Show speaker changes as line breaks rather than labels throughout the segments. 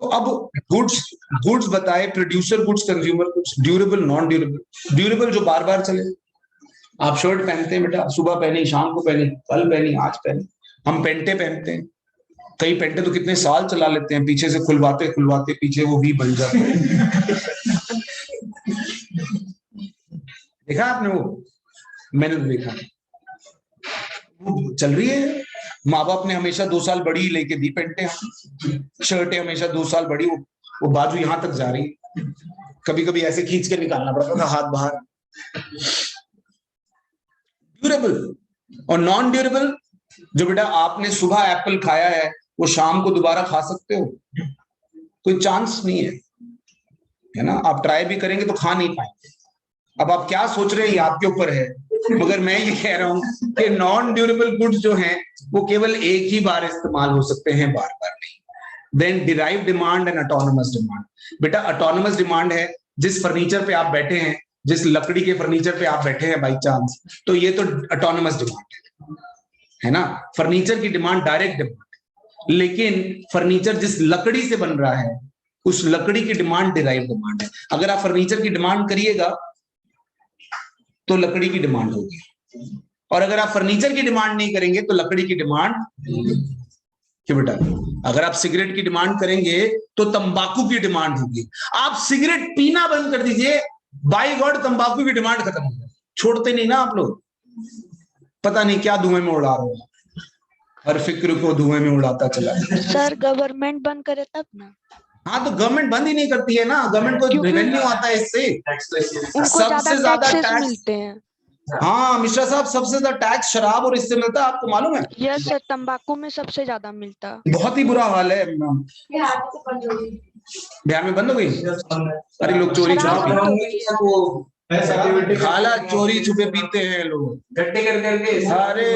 तो अब goods goods बताए, producer goods, consumer goods, durable, non durable. Durable जो बार बार चले, आप शर्ट पहनते हैं बेटा, सुबह पहनी, शाम को पहनी, कल पहनी, आज पहनी। हम पेंटे पहनते हैं, कई पेंटे तो कितने साल चला लेते हैं, पीछे से खुलवाते खुलवाते पीछे वो भी बन जाते हैं। देखा आपने वो? मैंने तो देखा, वो चल रही है। माँ बाप ने हमेशा 2 साल बड़ी लेके दी पेंटे, शर्टें हमेशा 2 साल बड़ी, वो बाजू यहां तक जा रही, कभी कभी ऐसे खींच के निकालना पड़ता था हाथ बाहर। ड्यूरेबल और नॉन ड्यूरेबल, जो बेटा आपने सुबह एप्पल खाया है वो शाम को दोबारा खा सकते हो, कोई चांस नहीं है ना। आप ट्राई भी करेंगे तो खा नहीं पाएंगे। अब आप क्या सोच रहे हैं ये आपके ऊपर है, मगर मैं ये कह रहा हूं कि नॉन ड्यूरेबल गुड्स जो हैं वो केवल एक ही बार इस्तेमाल हो सकते हैं, बार बार नहीं। Then derive demand and autonomous demand. बेटा ऑटोनोमस डिमांड है, जिस फर्नीचर पे आप बैठे हैं, जिस लकड़ी के फर्नीचर पे आप बैठे हैं बाई चांस, तो ये तो ऑटोनोमस डिमांड है ना। फर्नीचर की डिमांड डायरेक्ट डिमांड, लेकिन फर्नीचर जिस लकड़ी से बन रहा है उस लकड़ी की डिमांड डिराइव डिमांड है। अगर आप फर्नीचर की डिमांड करिएगा तो लकड़ी की डिमांड होगी, और अगर आप फर्नीचर की डिमांड नहीं करेंगे तो लकड़ी की डिमांड। क्यों बेटा? अगर आप सिगरेट की डिमांड करेंगे तो तंबाकू की डिमांड होगी। आप सिगरेट पीना बंद कर दीजिए, बाय गॉड तंबाकू की डिमांड खत्म हो जाए। छोड़ते नहीं ना आप लोग, पता नहीं क्या धुएं में उड़ा रहे हो, हर फिक्र को धुएं में उड़ाता चला।
सर गवर्नमेंट बंद करे तब ना।
हाँ तो गवर्नमेंट बंद ही नहीं करती है ना, गवर्नमेंट को रेवेन्यू आता है इससे, सबसे ज्यादा टैक्स
मिलते हैं।
हाँ मिश्रा साहब, सबसे ज्यादा टैक्स शराब और इससे मिलता है, आपको मालूम है?
यस सर, तंबाकू में सबसे ज्यादा मिलता।
बहुत ही बुरा हाल है। बिहार में बंद हो गई? अरे लोग चोरी खाला, चोरी छुपे पीते हैं लोग, गट्टे कर करके। अरे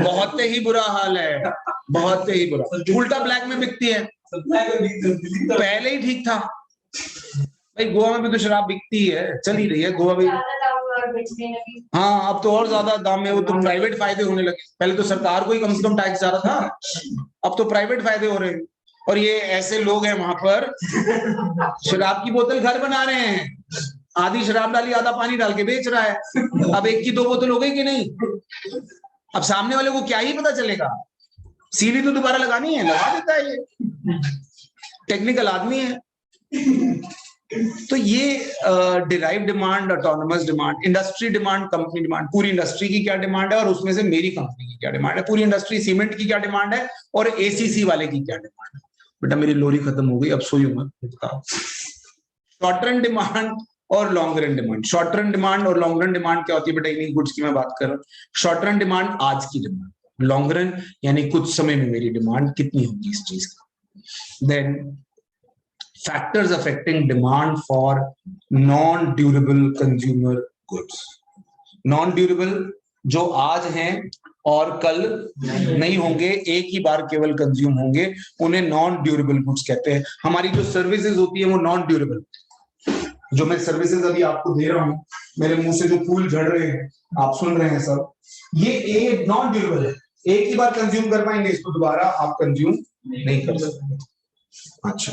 बहुत ही बुरा हाल है, बहुत ही बुरा। उल्टा ब्लैक में बिकती है, पहले ही ठीक था भाई। गोवा में भी तो शराब बिकती है, चल ही रही है गोवा भी। हाँ अब तो और ज्यादा दाम में, वो तो प्राइवेट फायदे होने लगे। पहले तो सरकार को ही कम से कम टैक्स जा रहा था, अब तो प्राइवेट फायदे हो रहे हैं। और ये ऐसे लोग हैं वहां पर, शराब की बोतल घर बना रहे हैं, आधी शराब डाली आधा पानी डाल के बेच रहा है। अब एक की 2 बोतल हो गई कि नहीं? अब सामने वाले को क्या ही पता चलेगा, सीढ़ी तो दोबारा लगानी है, लगा देता है, ये टेक्निकल आदमी है। तो ये derive demand, autonomous demand, industry demand, company demand, पूरी इंडस्ट्री की क्या डिमांड है और उसमें से मेरी कंपनी की क्या डिमांड है, पूरी इंडस्ट्री सीमेंट की क्या डिमांड है और एसीसी वाले की क्या डिमांड है। बेटा मेरी लोरी खत्म हो गई, अब सोई मत। शॉर्ट रन डिमांड और long run demand. Short run demand और लॉन्ग रन डिमांड क्या होती है बेटा? इन्हीं गुड्स की मैं बात कर रहा हूँ। शॉर्ट रन डिमांड आज की डिमांड, लॉन्ग रन यानी कुछ समय में मेरी डिमांड कितनी होगी इस चीज का। Then factors affecting demand for non durable consumer goods. Non durable जो आज हैं और कल नहीं होंगे, एक ही बार केवल कंज्यूम होंगे, उन्हें नॉन ड्यूरेबल गुड्स कहते हैं। हमारी जो सर्विसेज होती है वो नॉन ड्यूरेबल, जो मैं सर्विसेज अभी आपको दे रहा हूं, मेरे मुंह से जो फूल झड़ रहे हैं आप सुन रहे हैं सब, ये नॉन ड्यूरेबल है। एक ही बार कंज्यूम कर पाएंगे, इसको दोबारा आप कंज्यूम नहीं कर सकते। अच्छा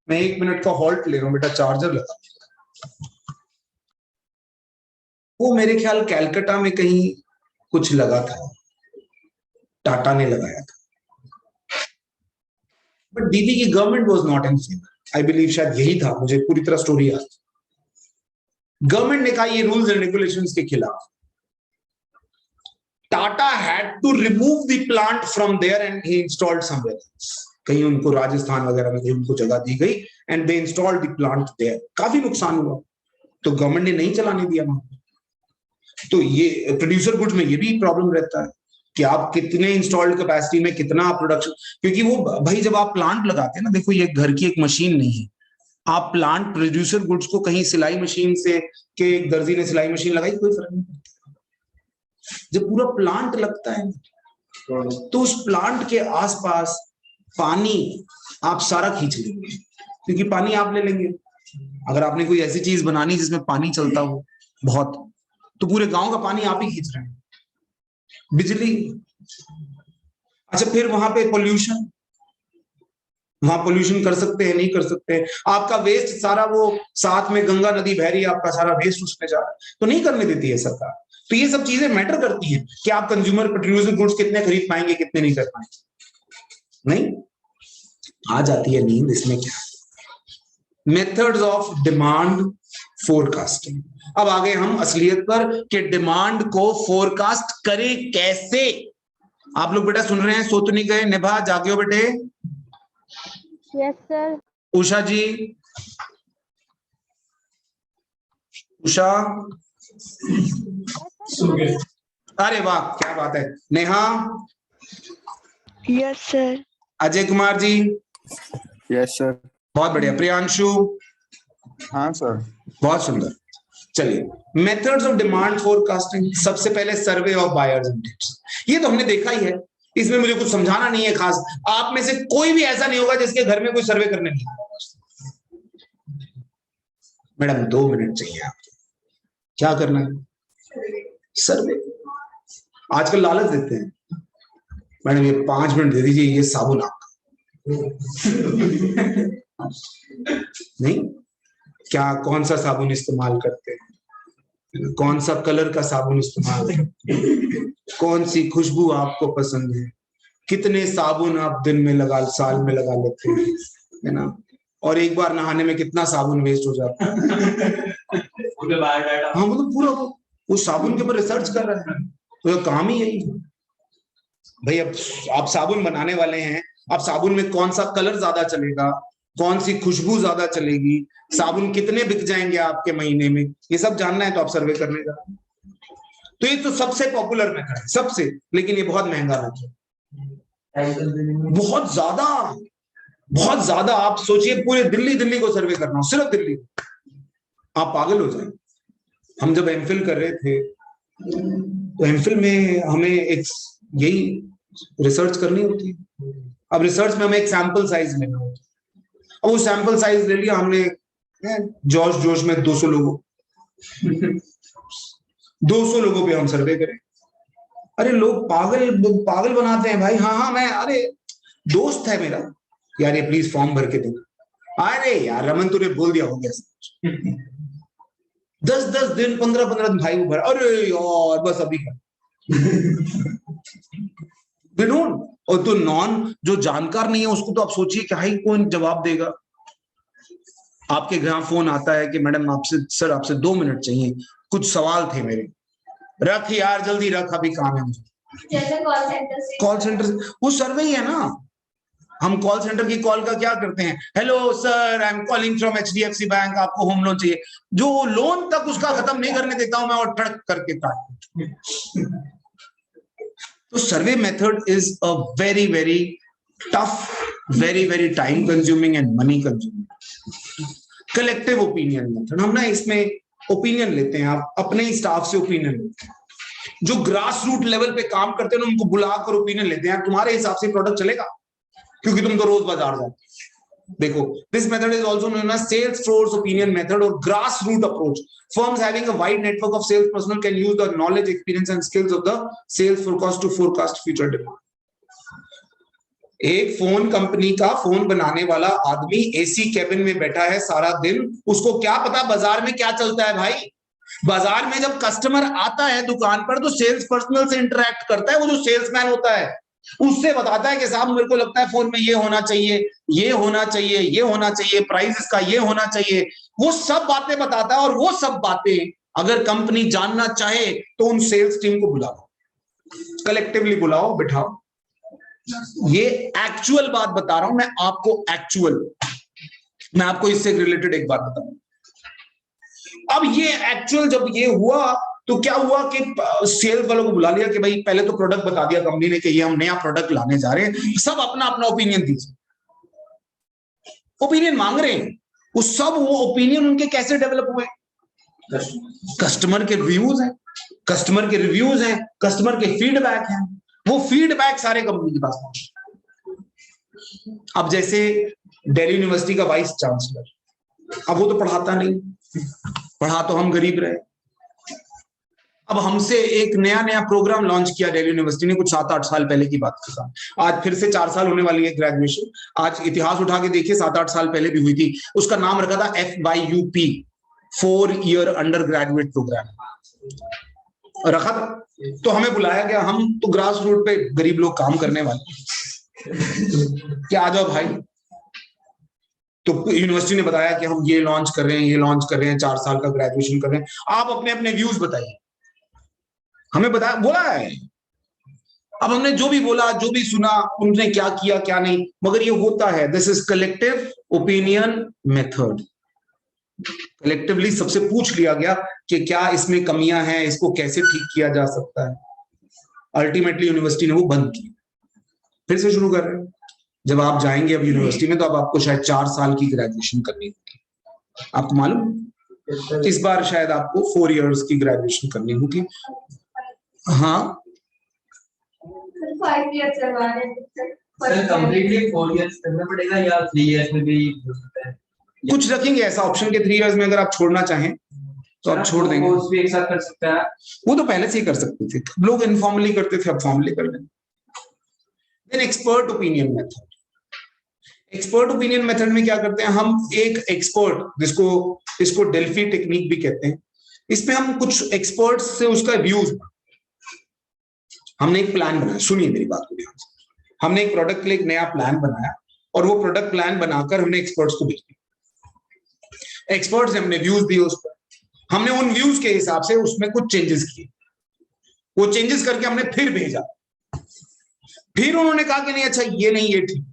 मैं 1 मिनट का हॉल्ट ले रहा हूं बेटा, चार्जर लगा। वो मेरे ख्याल कैलकाटा में कहीं कुछ लगा था, टाटा ने लगाया था, बट दीदी की government was not in favour. I believe शायद यही था, मुझे पूरी तरह स्टोरी याद। गवर्नमेंट ने कहा ये रूल्स एंड रेगुलेशंस के खिलाफ। Tata had to remove the plant from there and he installed somewhere else. कहीं उनको राजस्थान वगैरह में उनको जगह दी गई and they installed the plant there. काफी नुकसान हुआ, तो गवर्नमेंट ने नहीं चलाने दिया वहां। तो ये प्रोड्यूसर गुड्स में ये भी प्रॉब्लम रहता है कि आप कितने इंस्टॉल्ड कैपेसिटी में कितना प्रोडक्शन, क्योंकि वो भाई जब आप प्लांट लगाते हैं ना, देखो ये घर की एक मशीन नहीं है। आप प्लांट प्रोड्यूसर गुड्स को कहीं सिलाई मशीन से के दर्जी ने सिलाई मशीन लगाई, कोई फर्क नहीं पड़ता। जब पूरा प्लांट लगता है तो उस प्लांट के आसपास पानी आप सारा खींच लेंगे, क्योंकि पानी आप ले लेंगे। अगर आपने कोई ऐसी चीज बनानी जिसमें पानी चलता हो बहुत, तो पूरे गांव का पानी आप ही खींच रहे हैं। बिजली, अच्छा फिर वहां पे पोल्यूशन, वहां पोल्यूशन कर सकते हैं, नहीं कर सकते हैं? आपका वेस्ट सारा वो साथ में गंगा नदी बह रही है, आपका सारा वेस्ट उसमें जा रहा है, तो नहीं करने देती है सरकार। तो ये सब चीजें मैटर करती हैं कि आप कंज्यूमर प्रोड्यूसर गुड्स कितने खरीद पाएंगे, कितने नहीं कर पाएंगे। नहीं आ जाती है नींद इसमें क्या। Methods of demand forecasting. अब आ गए हम असलियत पर कि डिमांड को फोरकास्ट करें कैसे। आप लोग बेटा सुन रहे हैं, सो तो नहीं गए? निभा जागे हो बेटे?
Yes sir.
उषा जी, उषा, अरे वाह क्या बात है। Neha,
yes sir.
Ajay Kumar ji,
yes sir.
बहुत बढ़िया। प्रियांशु,
हाँ सर।
बहुत सुंदर। चलिए, मेथड्स ऑफ डिमांड फोरकास्टिंग। सबसे पहले survey of buyers and bids. ये तो हमने देखा ही है, इसमें मुझे कुछ समझाना नहीं है खास। आप में से कोई भी ऐसा नहीं होगा जिसके घर में कोई सर्वे करने नहीं आया। मैडम 2 मिनट चाहिए आपको, क्या करना है? सर्वे। आजकल लालच देते हैं, मैडम ये 5 मिनट दे दीजिए, ये साबुन आपका। नहीं, क्या कौन सा साबुन इस्तेमाल करते हैं, कौन सा कलर का साबुन इस्तेमाल करते हैं, कौन सी खुशबू आपको पसंद है, कितने साबुन आप दिन में साल में लगा लेते हैं, है ना? और एक बार नहाने में कितना साबुन वेस्ट हो जाता है। हाँ मतलब पूरा वो साबुन के ऊपर रिसर्च कर रहे हैं, तो काम ही यही है भाई। अब आप साबुन बनाने वाले हैं, अब साबुन में कौन सा कलर ज्यादा चलेगा, कौन सी खुशबू ज्यादा चलेगी, साबुन कितने बिक जाएंगे आपके महीने में, ये सब जानना है तो आप सर्वे करने जा रहे हैं। तो ये तो सबसे पॉपुलर मेथड है, सबसे, लेकिन ये बहुत महंगा मेथड, बहुत ज्यादा। आप सोचिए पूरे दिल्ली को सर्वे करना हो, सिर्फ दिल्ली, आप पागल हो जाए। हम जब एमफिल कर रहे थे तो एमफिल में हमें एक यही रिसर्च करनी होती है। अब रिसर्च में हमें एक सैंपल साइज लेना होता है। अब वो सैंपल साइज ले लिया हमने, जोश में 200 लोगों 200 लोगों पे हम सर्वे करें। अरे लोग पागल बनाते हैं भाई। हाँ मैं, अरे दोस्त है मेरा यार, ये प्लीज फॉर्म भर के देना। अरे यार रमन तूने बोल दिया, हो गया। 10 दिन 15 दिन भाई वो भरा। अरे यार बस अभी कर। और तो जो जानकार नहीं है उसको तो आप सोचिए क्या ही कौन जवाब देगा। आपके घर फोन आता है कि मैडम आपसे 2 मिनट चाहिए, कुछ सवाल थे मेरे। रख यार जल्दी रख, अभी काम है मुझे।
जैसे
कॉल सेंटर वो सर्वे ही है ना। हम कॉल सेंटर की कॉल का क्या करते हैं, hello sir I am calling from HDFC bank, आपको होम लोन चाहिए। जो लोन तक उसका खत्म नहीं करने देता हूं मैं, और टड़क करके काट। तो survey method is a very very tough, very time consuming and money consuming. Collective opinion method, हम ना इसमें ओपिनियन लेते हैं, आप अपने ही स्टाफ से ओपिनियन लेते हैं। जो ग्रास रूट लेवल पे काम करते हैं ना, उनको बुलाकर ओपिनियन लेते हैं, तुम्हारे हिसाब से प्रोडक्ट चलेगा क्योंकि तुम तो रोज बाजार जाते। देखो, this method is also known as sales force opinion method और grass root approach. Firms having a wide network of sales personnel can use the knowledge, experience and skills of the sales forecast to forecast future demand. एक phone company का phone बनाने वाला आदमी AC cabin में बैठा है सारा दिन, उसको क्या पता बाजार में क्या चलता है भाई। बाजार में जब कस्टमर आता है दुकान पर तो सेल्स पर्सनल से इंटरेक्ट करता है, वो जो सेल्समैन होता है उससे बताता है कि साहब मेरे को लगता है फोन में ये होना चाहिए, ये होना चाहिए, ये होना चाहिए, प्राइस इसका ये होना चाहिए। वो सब बातें बताता है, और वो सब बातें अगर कंपनी जानना चाहे तो उन सेल्स टीम को बुलाओ, कलेक्टिवली बुलाओ, बिठाओ। ये एक्चुअल बात बता रहा हूं मैं आपको, एक्चुअल। मैं आपको इससे रिलेटेड एक बात बताऊं। अब ये एक्चुअल जब ये हुआ तो क्या हुआ कि सेल्स वालों को बुला लिया कि भाई पहले तो प्रोडक्ट बता दिया कंपनी ने कि ये हम नया प्रोडक्ट लाने जा रहे हैं, सब अपना अपना ओपिनियन दीजिए, ओपिनियन मांग रहे हैं। वो ओपिनियन उनके कैसे डेवलप हुए? कस्टमर के रिव्यूज हैं, कस्टमर के रिव्यूज हैं, कस्टमर के फीडबैक हैं। वो फीडबैक सारे कंपनी के पास पहुंचे। अब जैसे दिल्ली यूनिवर्सिटी का वाइस चांसलर, अब वो तो पढ़ाता नहीं, पढ़ा तो हम गरीब रहे, अब हमसे एक नया प्रोग्राम लॉन्च किया दिल्ली यूनिवर्सिटी ने, कुछ 7-8 साल पहले की बात कर रहा हूं। आज फिर से 4 साल होने वाली है ग्रेजुएशन। आज इतिहास उठा के देखिए, 7-8 साल पहले भी हुई थी। उसका नाम रखा था FYUP, 4 year undergraduate programme रखा था। तो हमें बुलाया गया, हम तो ग्रास रूट पे गरीब लोग काम करने वाले क्या आ जाओ भाई। तो यूनिवर्सिटी ने बताया कि हम ये लॉन्च कर रहे हैं, ये लॉन्च कर रहे हैं, 4 साल का ग्रेजुएशन कर रहे हैं, आप अपने अपने व्यूज बताइए। हमें बताया, बोला है। अब हमने जो भी बोला, जो भी सुना, उन्होंने क्या किया क्या नहीं, मगर ये होता है। This is collective opinion method. Collectively सबसे पूछ लिया गया कि क्या इसमें कमियां हैं, इसको कैसे ठीक किया जा सकता है। अल्टीमेटली यूनिवर्सिटी ने वो बंद की। फिर से शुरू कर रहे हैं। जब आप जाएंगे अब यूनिवर्सिटी में, तो अब आपको शायद 4 साल की ग्रेजुएशन करनी होगी, आपको मालूम। इस बार शायद आपको 4 इयर्स की ग्रेजुएशन करनी होगी। हाँ,
5 इयर्स करवा रहे हैं सर। कंप्लीटली 4 इयर्स करना पड़ेगा या 3 इयर्स में भी हो सकता है?
कुछ रखेंगे ऐसा ऑप्शन के 3 इयर्स में अगर आप छोड़ना चाहें तो आप छोड़ देंगे।
कोर्स भी एक साथ कर सकता है।
वो तो पहले से ही कर सकते थे, लोग इनफॉर्मली करते थे, अब फॉर्मली कर लेंगे। Then expert opinion method. Expert opinion method में क्या करते हैं हम, एक एक्सपर्ट, इसको डेल्फी टेक्निक भी कहते हैं, इसमें हम कुछ एक्सपर्ट्स से उसका व्यूज, हमने एक प्लान बनाया। सुनिए मेरी बात को ध्यान से। हमने एक प्रोडक्ट के लिए एक नया प्लान बनाया और वो प्रोडक्ट प्लान बनाकर हमने एक्सपर्ट्स को भेज दिया। एक्सपर्ट्स ने हमने व्यूज दिए उस पर, हमने उन व्यूज के हिसाब से उसमें कुछ चेंजेस किए। वो चेंजेस करके हमने फिर भेजा, फिर उन्होंने कहा कि नहीं अच्छा ये नहीं, ये ठीक।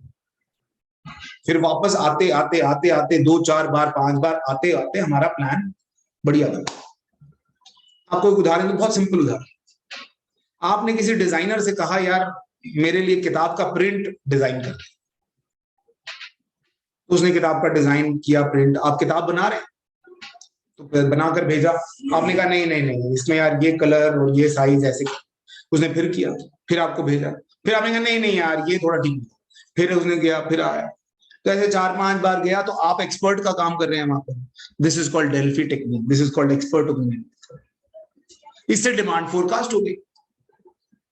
फिर वापस आते आते आते आते 2-4 बार 5 बार आते आते हमारा प्लान बढ़िया बना। आपको एक उदाहरण दूं, बहुत सिंपल उदाहरण। आपने किसी डिजाइनर से कहा यार मेरे लिए किताब का प्रिंट डिजाइन कर, उसने किताब का डिजाइन किया, प्रिंट, आप किताब बना रहे हैं तो बनाकर भेजा। आपने कहा नहीं नहीं नहीं इसमें यार ये कलर और ये साइज ऐसे, उसने फिर किया, फिर आपको भेजा। फिर आपने कहा नहीं नहीं यार ये थोड़ा ठीक, फिर उसने गया, फिर आया। तो ऐसे 4-5 बार गया, तो आप एक्सपर्ट का काम कर रहे हैं वहां पर। This is called Delphi technique, this is called expert opinion. इससे डिमांड फोरकास्ट हो गई।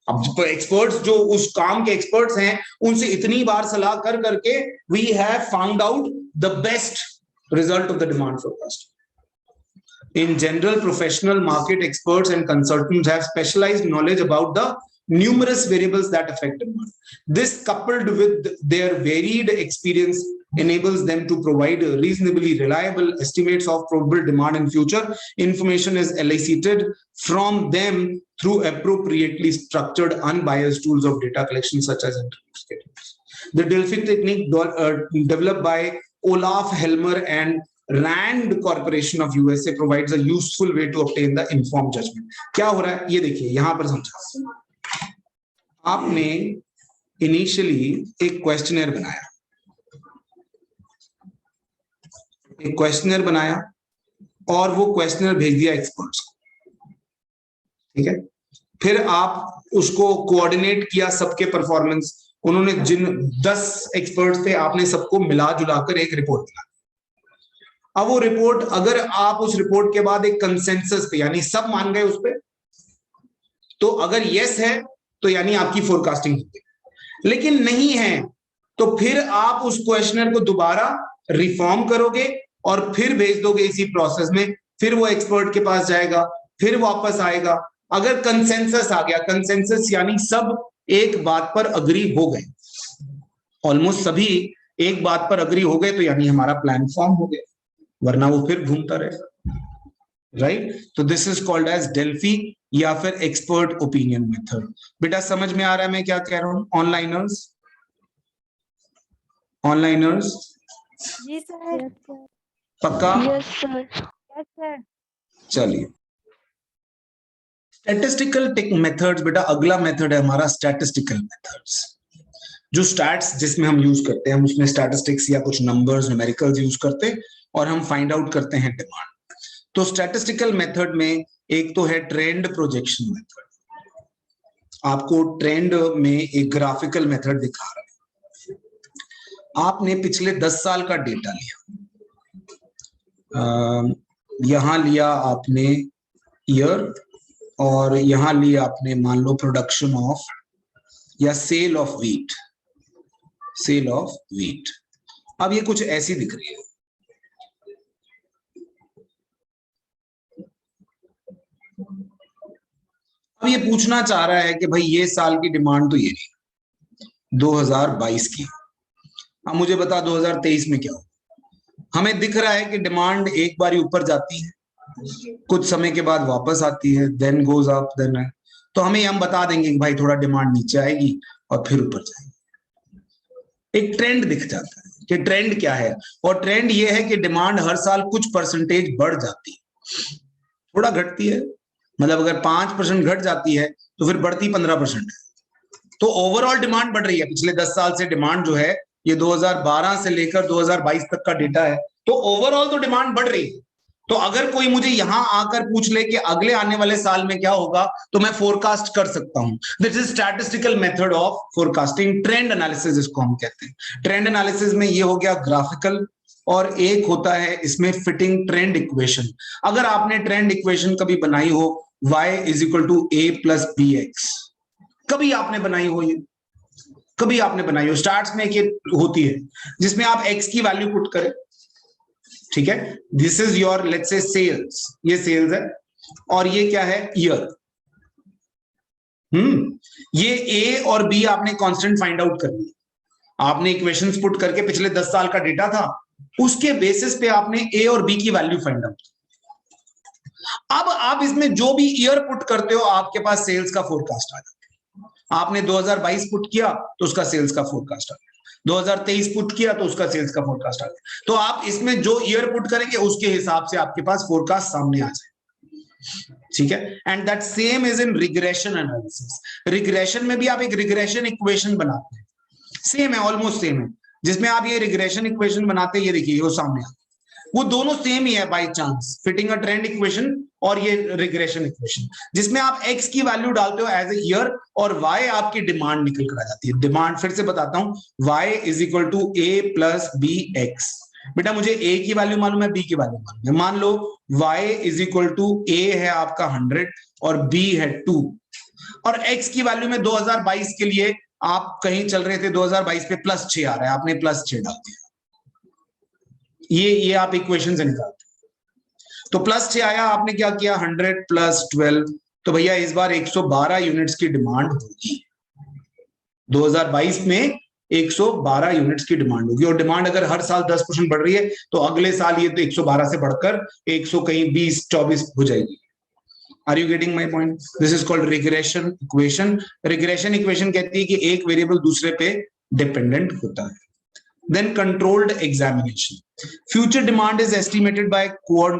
अब एक्सपर्ट्स जो उस काम के एक्सपर्ट्स हैं, उनसे इतनी बार सलाह कर करके we have found out the best result of the demand forecast. In general, professional market experts and consultants have specialized knowledge about the numerous variables that affect demand. This, coupled with their varied experience, enables them to provide reasonably reliable estimates of probable demand in future. Information is elicited from them through appropriately structured, unbiased tools of data collection, such as interviews. The Delphi technique, developed by Olaf Helmer and Rand Corporation of USA, provides a useful way to obtain the informed judgment. क्या हो रहा है ये देखिए, यहां पर समझा। आपने इनिशियली एक क्वेश्चनर बनाया, और वो क्वेश्चनर भेज दिया एक्सपर्ट्स को, ठीक है। फिर आप उसको कोऑर्डिनेट किया सबके परफॉर्मेंस, उन्होंने जिन 10 एक्सपर्ट्स थे आपने सबको मिला जुलाकर एक रिपोर्ट बना। अब वो रिपोर्ट, अगर आप उस रिपोर्ट के बाद एक कंसेंसस पे, यानी सब मान गए उस पे, तो अगर यस है तो यानी आपकी फोरकास्टिंग होगी। लेकिन नहीं है तो फिर आप उस क्वेश्चनर को दोबारा रिफॉर्म करोगे और फिर भेज दोगे इसी प्रोसेस में। फिर वो एक्सपर्ट के पास जाएगा, फिर वापस आएगा। अगर कंसेंसस आ गया, कंसेंसस यानी सब एक बात पर अग्री हो गए, ऑलमोस्ट सभी एक बात पर अग्री हो गए, तो यानी हमारा प्लान फॉर्म हो गया, वरना वो फिर घूमता रहेगा, राइट। तो this is called as Delphi या फिर एक्सपर्ट ओपिनियन मेथड। बेटा समझ में आ रहा है मैं क्या कह रहा हूं? ऑनलाइनर्स
जी सर।
पक्का?
Yes sir. Yes sir.
चलिए, स्टैटिस्टिकल मेथड्स। बेटा अगला मेथड है हमारा स्टैटिस्टिकल मेथड्स। जो स्टैट्स जिसमें हम यूज करते हैं, हम उसमें स्टैटिस्टिक्स या कुछ नंबर्स, न्यूमेरिकल्स यूज करते हैं और हम फाइंड आउट करते हैं डिमांड। तो स्टैटिस्टिकल मेथड में एक तो है ट्रेंड प्रोजेक्शन मेथड। आपको ट्रेंड में एक ग्राफिकल मेथड दिखा रहा है। आपने पिछले 10 साल का डेटा लिया, यहां लिया आपने ईयर और यहां लिए आपने मान लो प्रोडक्शन ऑफ या sale of wheat, sale of wheat. अब ये कुछ ऐसी दिख रही है, अब ये पूछना चाह रहा है कि भाई ये साल की डिमांड तो ये नहीं 2022 की, अब मुझे बता 2023 में क्या हो। हमें दिख रहा है कि डिमांड एक बार ऊपर जाती है, कुछ समय के बाद वापस आती है, देन गोज अप, देन, तो हम बता देंगे कि भाई थोड़ा डिमांड नीचे आएगी और फिर ऊपर जाएगी। एक ट्रेंड दिख जाता है कि ट्रेंड क्या है, और ट्रेंड ये है कि डिमांड हर साल कुछ परसेंटेज बढ़ जाती है, थोड़ा घटती है, मतलब अगर 5% घट जाती है तो फिर बढ़ती 15% है। तो ओवरऑल डिमांड बढ़ रही है। पिछले 10 साल से डिमांड जो है, ये 2012 से लेकर 2022 तक का डेटा है, तो ओवरऑल तो डिमांड बढ़ रही है। तो अगर कोई मुझे यहां आकर पूछ ले कि अगले आने वाले साल में क्या होगा, तो मैं फोरकास्ट कर सकता हूं। This is statistical method of forecasting, trend analysis इसको हम कहते हैं। ट्रेंड एनालिसिस में ये हो गया ग्राफिकल, और एक होता है इसमें फिटिंग ट्रेंड इक्वेशन। अगर आपने ट्रेंड इक्वेशन कभी बनाई हो, y is equal to A plus B X, कभी आपने बनाई हो, ये कभी आपने बनाई हो, स्टार्ट्स में एक होती है जिसमें आप x की वैल्यू पुट करें, ठीक है, this is your let's say sales, ये सेल्स है, और ये क्या है, ईयर। ये a और b आपने कांस्टेंट फाइंड आउट कर लिया, आपने इक्वेशंस पुट करके पिछले 10 साल का डेटा था, उसके बेसिस पे आपने a और b की वैल्यू फाइंड आउट। अब आप इसमें जो भी ईयर पुट करते हो, आपके पास सेल्स का फोरकास्ट आ जाता है। आपने 2022 पुट किया तो उसका सेल्स का फोरकास्ट आ गया, 2023 पुट किया तो उसका सेल्स का फोरकास्ट आ गया। तो आप इसमें जो ईयर पुट करेंगे उसके हिसाब से आपके पास फोरकास्ट सामने आ जाए, ठीक है। And that same is in regression analysis. Regression में भी आप एक रिग्रेशन इक्वेशन बनाते हैं, सेम है, ऑलमोस्ट सेम है, जिसमें आप ये रिग्रेशन इक्वेशन बनाते हैं, ये देखिए वो सामने आता है, वो दोनों सेम ही है by chance, fitting a trend equation और ये रिग्रेशन इक्वेशन, जिसमें आप x की वैल्यू डालते हो एज ए ईयर और y आपकी डिमांड निकल कर आ जाती है। डिमांड फिर से बताता हूं, y is equal to a plus B X. बेटा मुझे a की वैल्यू मालूम है, b की वैल्यू मालूम है, मान लो y is equal to a है आपका 100 और b है 2, और x की वैल्यू में 2022 के लिए आप कहीं चल रहे थे, 2022 पे +6 आ रहा है, आपने +6 डाल दिया, ये आप इक्वेशन से निकालते हैं। तो +6 आया, आपने क्या किया, 100 + 12, तो भैया इस बार 112 यूनिट्स की डिमांड होगी, 2022 में 112 यूनिट्स की डिमांड होगी। और डिमांड अगर हर साल 10% बढ़ रही है तो अगले साल ये तो 112 से बढ़कर 100 कहीं 20-24 हो जाएगी। Are you getting my point? This is called regression equation. Regression equation कहती है कि एक वेरिएबल दूसरे पे डिपेंडेंट होता है। Then controlled examination. Future demand is estimated by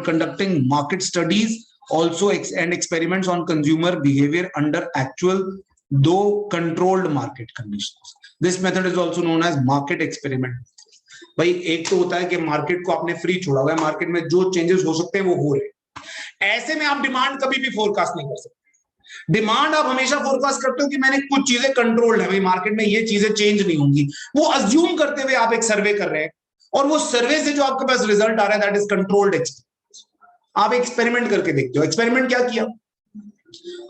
conducting market studies, also and experiments on consumer behavior under actual, though controlled market conditions. This method is also known as market experiment. भाई एक तो होता है कि market को आपने free छोड़ा हुआ है, मार्केट में जो चेंजेस हो सकते हैं वो हो रहे हैं, ऐसे में आप डिमांड कभी भी फोरकास्ट नहीं कर सकते। डिमांड आप हमेशा फोरकास्ट करते हो कि मैंने कुछ चीजें कंट्रोल्ड है, भाई मार्केट में ये चीजें चेंज नहीं होंगी, वो अज्यूम करते हुए आप एक सर्वे कर रहे हैं, और वो सर्वे से जो आपके पास रिजल्ट आ रहा है दैट इज कंट्रोल्ड एक्सपेरिमेंट। आप एक्सपेरिमेंट करके देखते हो। एक्सपेरिमेंट क्या किया,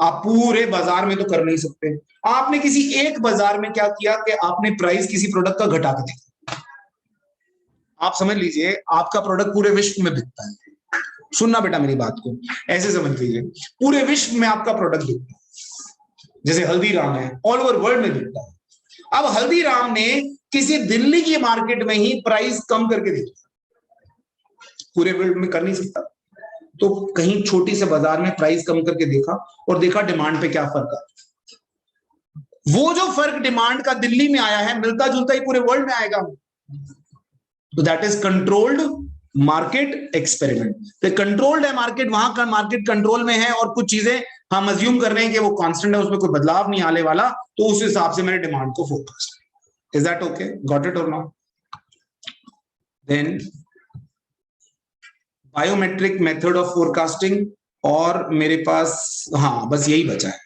आप पूरे बाजार में तो कर नहीं सकते, आपने किसी एक बाजार में क्या किया कि आपने प्राइस किसी प्रोडक्ट का घटा के देखा। आप समझ लीजिए आपका प्रोडक्ट पूरे विश्व में बिकता है, सुनना बेटा मेरी बात को, ऐसे समझ लीजिए पूरे विश्व में आपका प्रोडक्ट बिकता है, जैसे हल्दीराम है, ऑल ओवर वर्ल्ड में बिकता है। अब हल्दीराम ने किसी दिल्ली की मार्केट में ही प्राइस कम करके देखा, पूरे वर्ल्ड में कर नहीं सकता, तो कहीं छोटी से बाजार में प्राइस कम करके देखा और देखा डिमांड पे क्या फर्क आ, वो जो फर्क डिमांड का दिल्ली में आया है मिलता जुलता ही पूरे वर्ल्ड में आएगा। तो that is controlled market experiment. तो कंट्रोल्ड है मार्केट, वहां का मार्केट कंट्रोल में है और कुछ चीजें हम अज्यूम कर रहे हैं कि वो कांस्टेंट है, उसमें कोई बदलाव नहीं आने वाला, तो उस हिसाब से मैंने डिमांड को forecast. Is that okay? Got it और not? Then biometric method of forecasting, और मेरे पास हाँ बस यही बचा है,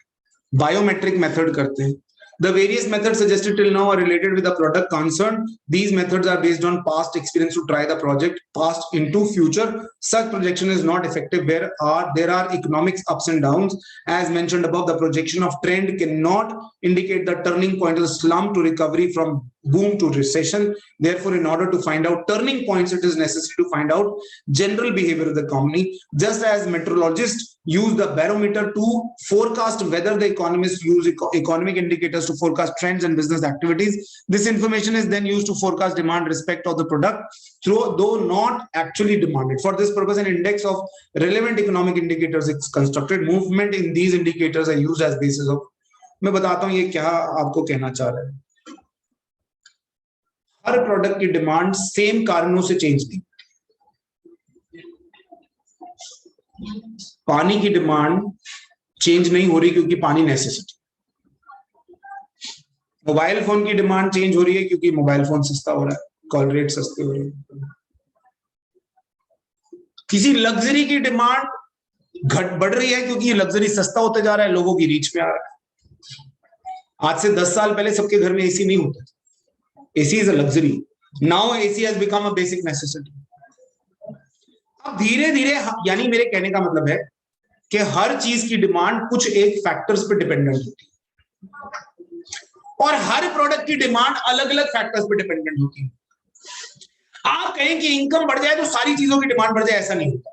बायोमेट्रिक मेथड करते हैं। The various methods suggested till now are related with the product concerned. These methods are based on past experience to try the project past into future. Such projection is not effective where there are economics ups and downs. As mentioned above, the projection of trend cannot indicate the turning point of the slump to recovery from boom to recession. Therefore, in order to find out turning points, it is necessary to find out general behavior of the economy. Just as meteorologists use the barometer to forecast whether the economists use economic indicators to forecast trends and business activities, this information is then used to forecast demand respect of the product, though not actually demanded. For this purpose, an index of relevant economic indicators is constructed. Movement in these indicators are used as basis of. मैं बताता हूं ये क्या आपको कहना चाह रहा है. हर प्रोडक्ट की डिमांड सेम कारणों से चेंज नहीं. पानी की डिमांड चेंज नहीं हो रही क्योंकि पानी नेसेसिटी. मोबाइल फोन की डिमांड चेंज हो रही है क्योंकि मोबाइल फोन सस्ता हो रहा है, कॉल रेट सस्ते हो रहे हैं. किसी लग्जरी की डिमांड बढ़ रही है क्योंकि ये लग्जरी सस्ता होते जा रहा है, लोगों की रीच में आ रहा है. आज से 10 साल पहले सबके घर में एसी नहीं होता. AC is a luxury. Now AC has become a basic necessity. अब धीरे धीरे, यानी मेरे कहने का मतलब है कि हर चीज की डिमांड कुछ एक फैक्टर्स पे डिपेंडेंट होती है और हर प्रोडक्ट की डिमांड अलग अलग फैक्टर्स पे डिपेंडेंट होती है. आप कहें कि इनकम बढ़ जाए तो सारी चीजों की डिमांड बढ़ जाए, ऐसा नहीं होता.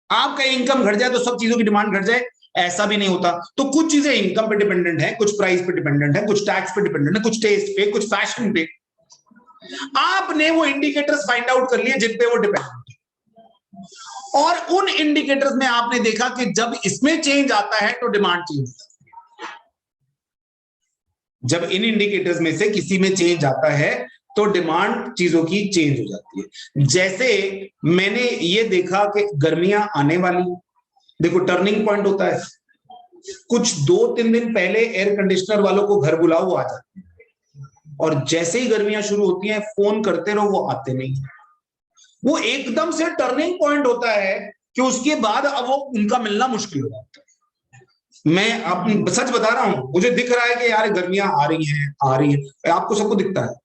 आप कहें इनकम घट जाए तो सब चीजों की डिमांड घट जाए, ऐसा भी नहीं होता. तो कुछ चीजें इनकम पे डिपेंडेंट है, कुछ प्राइस पे डिपेंडेंट है, कुछ टैक्स पे डिपेंडेंट है, कुछ टेस्ट पे, कुछ फैशन पे. आपने वो इंडिकेटर्स फाइंड आउट कर लिए जिन पे वो डिपेंडेंट है और उन इंडिकेटर्स में आपने देखा कि जब इसमें चेंज आता है तो डिमांड चेंज होती है. जब इन इंडिकेटर्स में से किसी में चेंज आता है तो डिमांड चीजों की चेंज हो जाती है. जैसे मैंने ये देखा कि गर्मियां आने वाली, देखो टर्निंग पॉइंट होता है. कुछ 2-3 दिन पहले एयर कंडीशनर वालों को घर बुलाओ, वो आ जाते हैं और जैसे ही गर्मियां शुरू होती हैं फोन करते रहो, वो आते नहीं. वो एकदम से टर्निंग पॉइंट होता है कि उसके बाद अब वो उनका मिलना मुश्किल हो जाता है. मैं आप सच बता रहा हूं, मुझे दिख रहा है कि यार गर्मियां आ रही हैं. आपको सबको दिखता है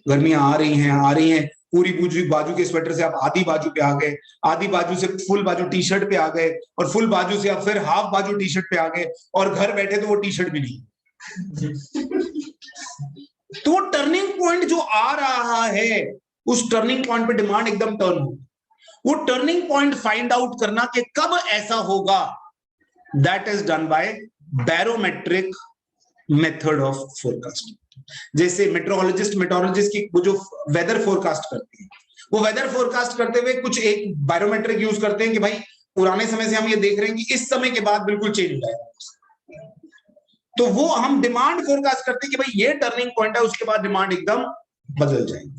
गर्मियां आ रही हैं. पूरी बाजू के स्वेटर से आप आधी बाजू पे आ गए, आधी बाजू से फुल बाजू टी शर्ट पे आ गए और फुल बाजू से आप फिर हाफ बाजू टी शर्ट पे आ गए और घर बैठे तो वो टी शर्ट भी नहीं. तो टर्निंग पॉइंट जो आ रहा है, उस टर्निंग पॉइंट पे डिमांड एकदम टर्न हो. वो टर्निंग पॉइंट फाइंड आउट करना कि कब ऐसा होगा, that is done by barometric method of forecasting. जैसे मेट्रोलॉजिस्ट की वो जो वेदर फोरकास्ट करते हैं, वो वेदर फोरकास्ट करते हुए कुछ एक बैरोमेट्रिक यूज करते हैं कि भाई पुराने समय से हम ये देख रहे हैं कि इस समय के बाद बिल्कुल चेंज हो जाएगा. तो वो हम डिमांड फोरकास्ट करते हैं कि भाई ये टर्निंग पॉइंट है, उसके बाद डिमांड एकदम बदल जाएगी.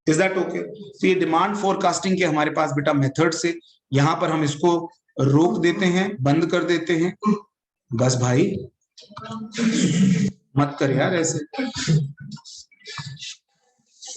Is that okay? तो ये डिमांड फोरकास्टिंग के हमारे पास बेटा मेथड से, यहां पर हम इसको रोक देते हैं, बंद कर देते हैं. बस भाई मत कर यार ऐसे.